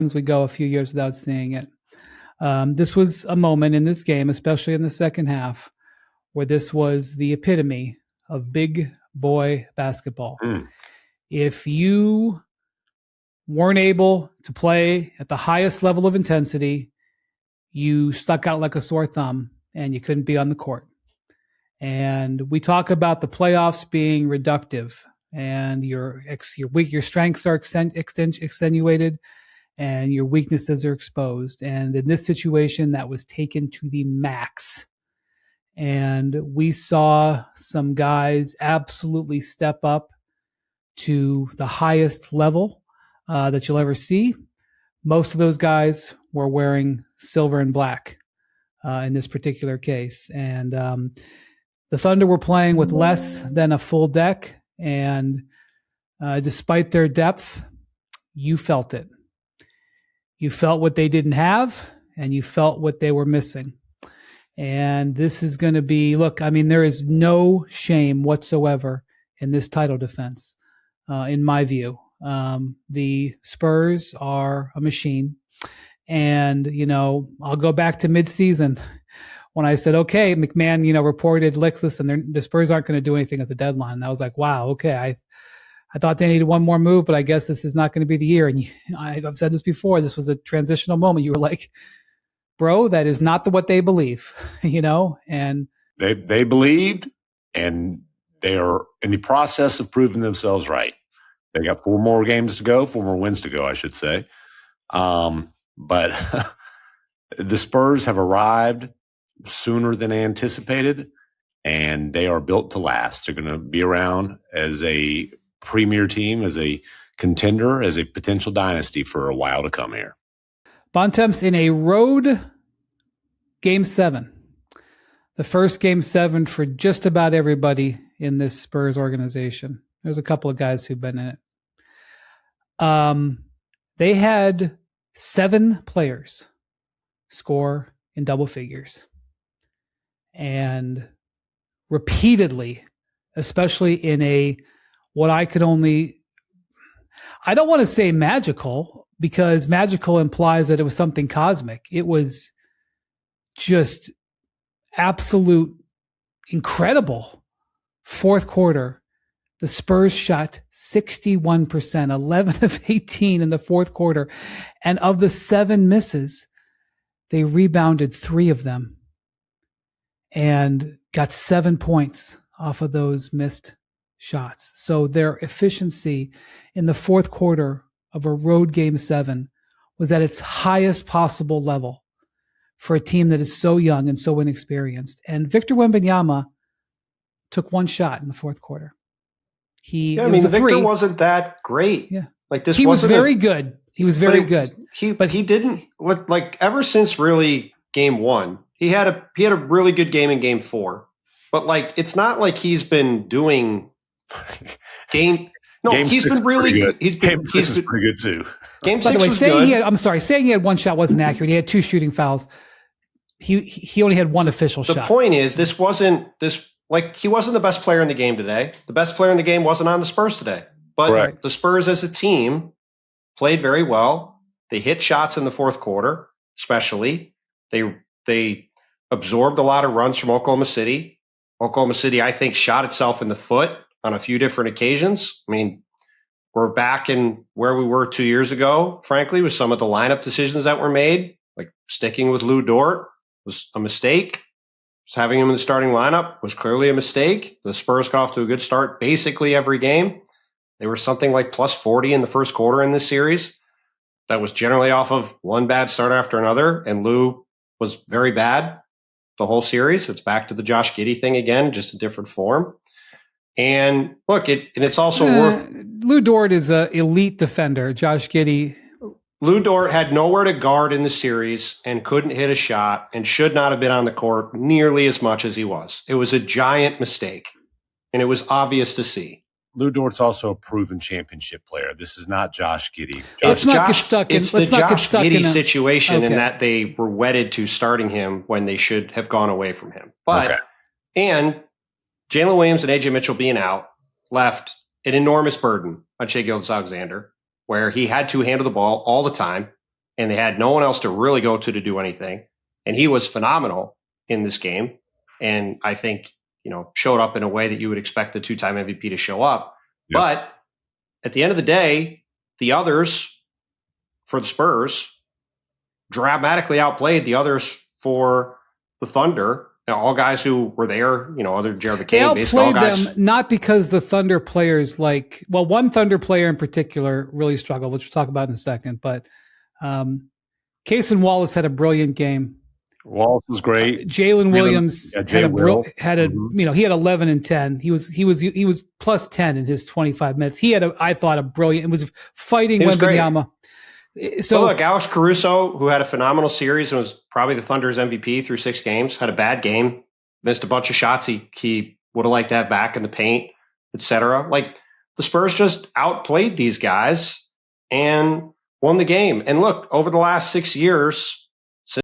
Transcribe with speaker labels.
Speaker 1: we go a few years without seeing it. This was a moment in this game, especially in the second half, where this was the epitome of big boy basketball. If you weren't able to play at the highest level of intensity, you stuck out like a sore thumb and you couldn't be on the court. And we talk about the playoffs being reductive, and your strengths are extenuated and your weaknesses are exposed. And in this situation, that was taken to the max. And we saw some guys absolutely step up to the highest level that you'll ever see. Most of those guys were wearing silver and black in this particular case. And the Thunder were playing with less than a full deck. And despite their depth, you felt it. You felt what they didn't have, and you felt what they were missing. And this is going to be, look, I mean, there is no shame whatsoever in this title defense, in my view. The Spurs are a machine. And, I'll go back to midseason when I said, okay, McMahon, reported, listen, the Spurs aren't going to do anything at the deadline. And I was like, wow, okay, I thought they needed one more move, but I guess this is not going to be the year. And I've said this before. This was a transitional moment. You were like, bro, that is not what they believe, and
Speaker 2: they believed, and they are in the process of proving themselves right. They got 4 more games to go, 4 more wins to go, I should say. But the Spurs have arrived sooner than anticipated, and they are built to last. They're going to be around as a premier team, as a contender, as a potential dynasty for a while to come here.
Speaker 1: Bontemps in a road Game 7. The first Game 7 for just about everybody in this Spurs organization. There's a couple of guys who've been in it. They had 7 players score in double figures. And repeatedly, especially in I don't want to say magical, because magical implies that it was something cosmic. It was just absolute incredible. Fourth quarter, the Spurs shot 61%, 11 of 18 in the fourth quarter. And of the 7 misses, they rebounded 3 of them and got 7 points off of those missed shots. So their efficiency in the fourth quarter of a road Game 7 was at its highest possible level for a team that is so young and so inexperienced. And Victor Wembanyama took 1 shot in the fourth quarter.
Speaker 3: Victor wasn't that great.
Speaker 1: Yeah.
Speaker 3: He
Speaker 1: was very good. He was very good.
Speaker 3: But he didn't look like, ever since really Game 1, he had a really good game in Game 4. But it's not like he's been doing game. No, he's been really good.
Speaker 2: Game 6 is pretty good too.
Speaker 3: Game 6
Speaker 1: By the way,
Speaker 3: was good.
Speaker 1: saying he had 1 shot wasn't accurate. He had 2 shooting fouls. He only had 1 official shot.
Speaker 3: The point is, he wasn't the best player in the game today. The best player in the game wasn't on the Spurs today. But
Speaker 2: Correct.
Speaker 3: The Spurs as a team played very well. They hit shots in the fourth quarter, especially. They absorbed a lot of runs from Oklahoma City. Oklahoma City, I think, shot itself in the foot on a few different occasions. I mean, we're back in where we were 2 years ago, frankly, with some of the lineup decisions that were made. Like sticking with Lou Dort was a mistake. Just having him in the starting lineup was clearly a mistake. The Spurs got off to a good start basically every game. They were something like plus 40 in the first quarter in this series. That was generally off of one bad start after another, and Lou was very bad the whole series. It's back to the Josh Giddey thing again, just a different form. And look, it's also worth.
Speaker 1: Lou Dort is an elite defender. Josh Giddey.
Speaker 3: Lou Dort had nowhere to guard in the series and couldn't hit a shot and should not have been on the court nearly as much as he was. It was a giant mistake, and it was obvious to see.
Speaker 2: Lou Dort's also a proven championship player. This is not Josh Giddey.
Speaker 1: Let's not get stuck in.
Speaker 3: It's the Josh Giddey situation in
Speaker 1: that
Speaker 3: they were wedded to starting him when they should have gone away from him. But and Jalen Williams and AJ Mitchell being out left an enormous burden on Shai Gilgeous-Alexander, where he had to handle the ball all the time. and they had no one else to really go to do anything. And he was phenomenal in this game. And I think, showed up in a way that you would expect the 2-time MVP to show up. Yep. But at the end of the day, the others for the Spurs dramatically outplayed the others for the Thunder. All guys who were there, other than Jared McCain.
Speaker 1: They outplayed them not because the Thunder players one Thunder player in particular really struggled, which we'll talk about in a second. But Cason Wallace had a brilliant game.
Speaker 2: Wallace was great.
Speaker 1: Jalen Williams he had 11 and 10. He was plus 10 in his 25 minutes. He had a brilliant. It was fighting Wembenyama.
Speaker 3: So look, Alex Caruso, who had a phenomenal series and was probably the Thunder's MVP through 6 games, had a bad game, missed a bunch of shots he would have liked to have back in the paint, etc. Like, the Spurs just outplayed these guys and won the game. And look, over the last 6 years,